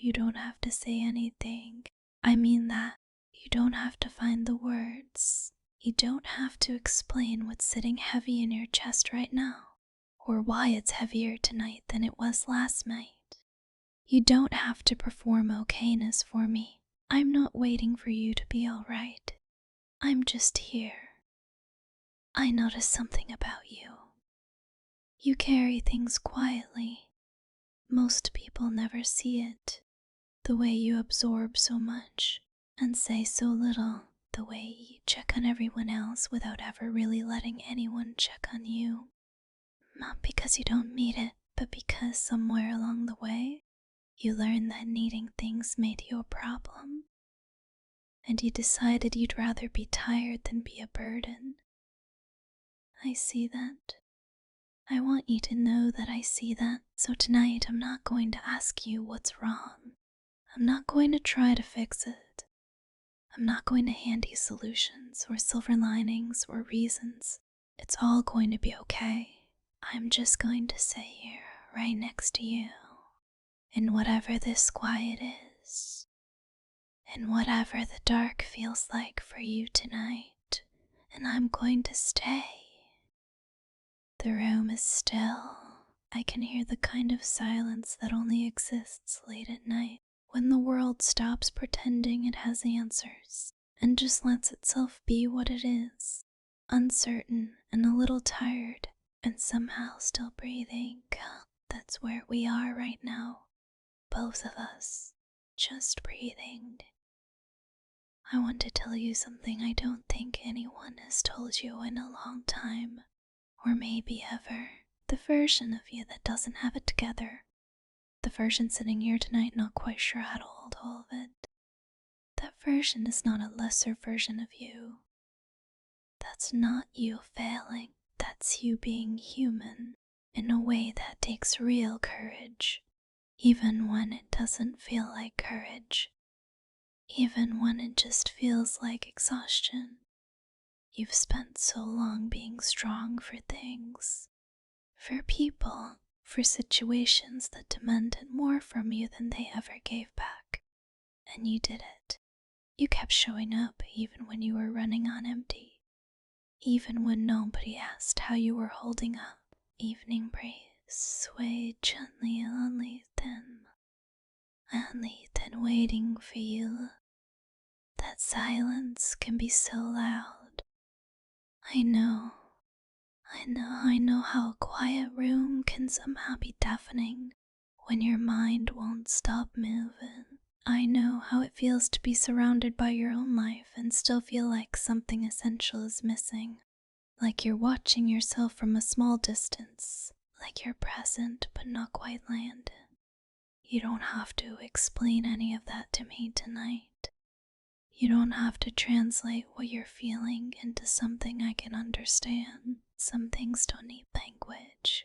You don't have to say anything. I mean that. You don't have to find the words. You don't have to explain what's sitting heavy in your chest right now, or why it's heavier tonight than it was last night. You don't have to perform okayness for me. I'm not waiting for you to be alright. I'm just here. I notice something about you. You carry things quietly. Most people never see it. The way you absorb so much and say so little. The way you check on everyone else without ever really letting anyone check on you. Not because you don't need it, but because somewhere along the way, you learned that needing things made you a problem. And you decided you'd rather be tired than be a burden. I see that. I want you to know that I see that, so tonight I'm not going to ask you what's wrong. I'm not going to try to fix it. I'm not going to hand you solutions or silver linings or reasons. It's all going to be okay. I'm just going to sit here right next to you in whatever this quiet is, in whatever the dark feels like for you tonight, and I'm going to stay. The room is still. I can hear the kind of silence that only exists late at night, when the world stops pretending it has answers and just lets itself be what it is, uncertain and a little tired and somehow still breathing. That's where we are right now, both of us, just breathing. I want to tell you something I don't think anyone has told you in a long time, or maybe ever. The version of you that doesn't have it together. The version sitting here tonight not quite sure how to hold all of it. That version is not a lesser version of you. That's not you failing. That's you being human in a way that takes real courage, even when it doesn't feel like courage, even when it just feels like exhaustion. You've spent so long being strong for things, for people, for situations that demanded more from you than they ever gave back. And you did it. You kept showing up even when you were running on empty. Even when nobody asked how you were holding up. Evening breeze swayed gently only then waiting for you. That silence can be so loud. I know how a quiet room can somehow be deafening when your mind won't stop moving. I know how it feels to be surrounded by your own life and still feel like something essential is missing. Like you're watching yourself from a small distance, like you're present but not quite landed. You don't have to explain any of that to me tonight. You don't have to translate what you're feeling into something I can understand. Some things don't need language.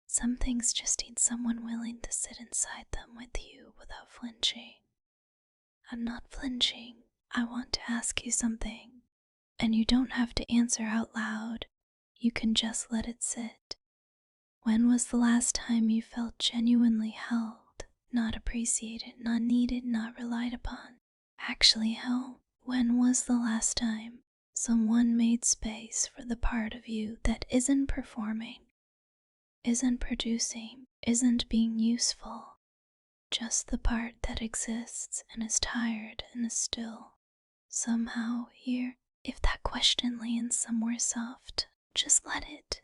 Some things just need someone willing to sit inside them with you without flinching. I'm not flinching. I want to ask you something, and you don't have to answer out loud. You can just let it sit. When was the last time you felt genuinely held, not appreciated, not needed, not relied upon? Actually held? When was the last time someone made space for the part of you that isn't performing, isn't producing, isn't being useful, just the part that exists and is tired and is still? Somehow here, if that question lands somewhere soft, just let it.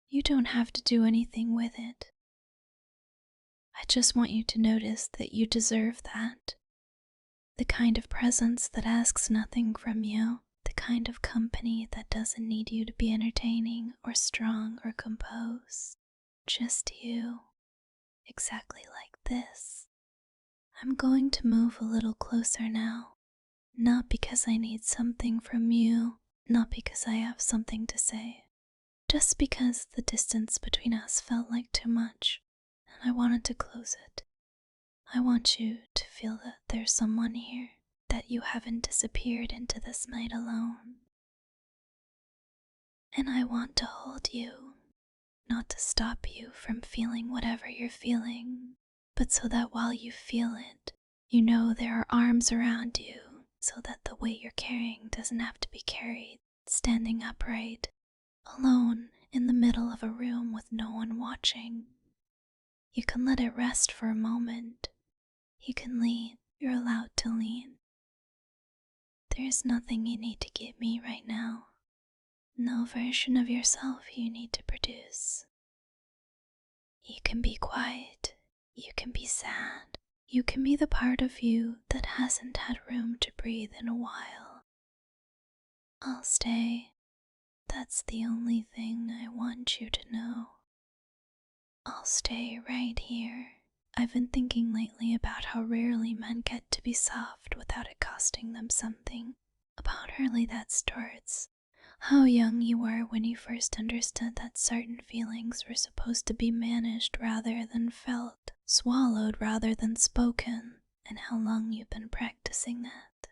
You don't have to do anything with it. I just want you to notice that you deserve that. The kind of presence that asks nothing from you, the kind of company that doesn't need you to be entertaining or strong or composed. Just you, exactly like this. I'm going to move a little closer now, not because I need something from you, not because I have something to say, just because the distance between us felt like too much, and I wanted to close it. I want you to feel that there's someone here, that you haven't disappeared into this night alone. And I want to hold you, not to stop you from feeling whatever you're feeling, but so that while you feel it, you know there are arms around you, so that the weight you're carrying doesn't have to be carried standing upright, alone in the middle of a room with no one watching. You can let it rest for a moment. You can lean. You're allowed to lean. There's nothing you need to give me right now. No version of yourself you need to produce. You can be quiet. You can be sad. You can be the part of you that hasn't had room to breathe in a while. I'll stay. That's the only thing I want you to know. I'll stay right here. I've been thinking lately about how rarely men get to be soft without it costing them something. About early that starts. How young you were when you first understood that certain feelings were supposed to be managed rather than felt, swallowed rather than spoken, and how long you've been practicing that.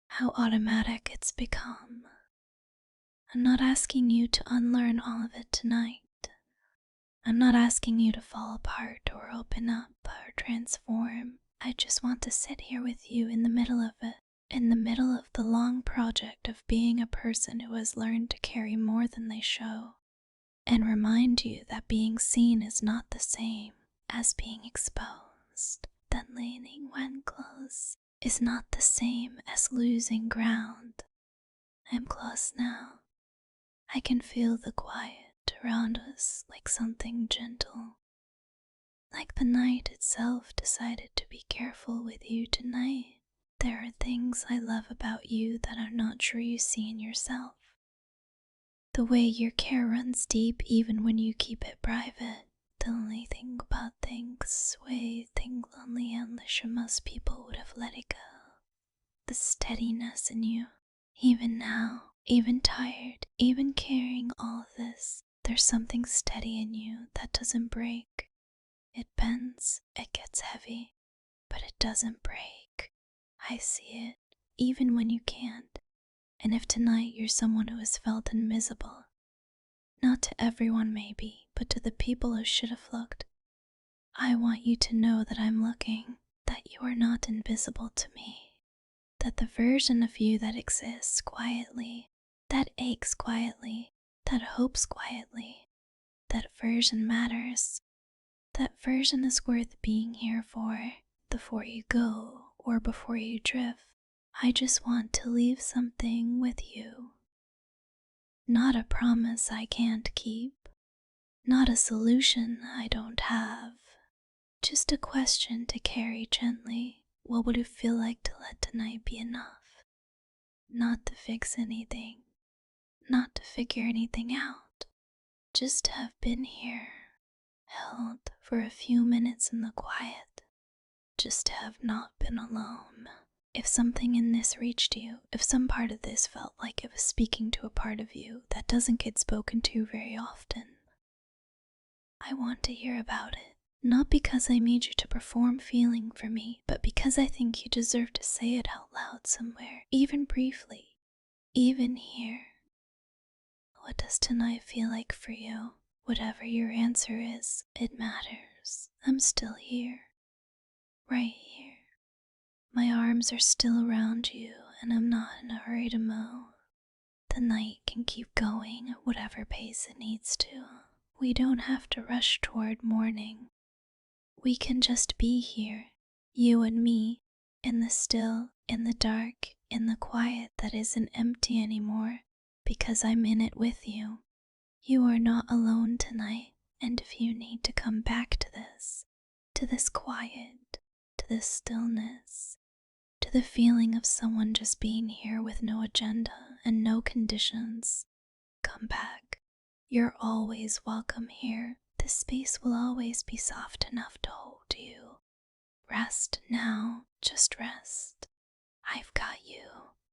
How automatic it's become. I'm not asking you to unlearn all of it tonight. I'm not asking you to fall apart or open up or transform. I just want to sit here with you in the middle of it, in the middle of the long project of being a person who has learned to carry more than they show, and remind you that being seen is not the same as being exposed, that leaning when close is not the same as losing ground. I'm close now. I can feel the quiet around us like something gentle, like the night itself decided to be careful with you tonight. There are things I love about you that I'm not sure you see in yourself. The way your care runs deep even when you keep it private. The only thing about things way think lonely unless most people would have let it go. The steadiness in you, even now, even tired, even carrying all of this, there's something steady in you that doesn't break. It bends, it gets heavy, but it doesn't break. I see it, even when you can't. And if tonight you're someone who has felt invisible, not to everyone maybe, but to the people who should have looked, I want you to know that I'm looking, that you are not invisible to me, that the version of you that exists quietly, that aches quietly, that hopes quietly, that version matters. That version is worth being here for, before you go or before you drift. I just want to leave something with you. Not a promise I can't keep, not a solution I don't have, just a question to carry gently. What would it feel like to let tonight be enough? Not to fix anything, not to figure anything out, just to have been here, held for a few minutes in the quiet, just to have not been alone. If something in this reached you, if some part of this felt like it was speaking to a part of you that doesn't get spoken to very often, I want to hear about it. Not because I made you to perform feeling for me, but because I think you deserve to say it out loud somewhere, even briefly, even here. What does tonight feel like for you? Whatever your answer is, it matters. I'm still here, right here. My arms are still around you, and I'm not in a hurry to move. The night can keep going at whatever pace it needs to. We don't have to rush toward morning. We can just be here, you and me, in the still, in the dark, in the quiet that isn't empty anymore, because I'm in it with you. You are not alone tonight, and if you need to come back to this quiet, to this stillness, to the feeling of someone just being here with no agenda and no conditions, come back. You're always welcome here. This space will always be soft enough to hold you. Rest now, just rest. I've got you.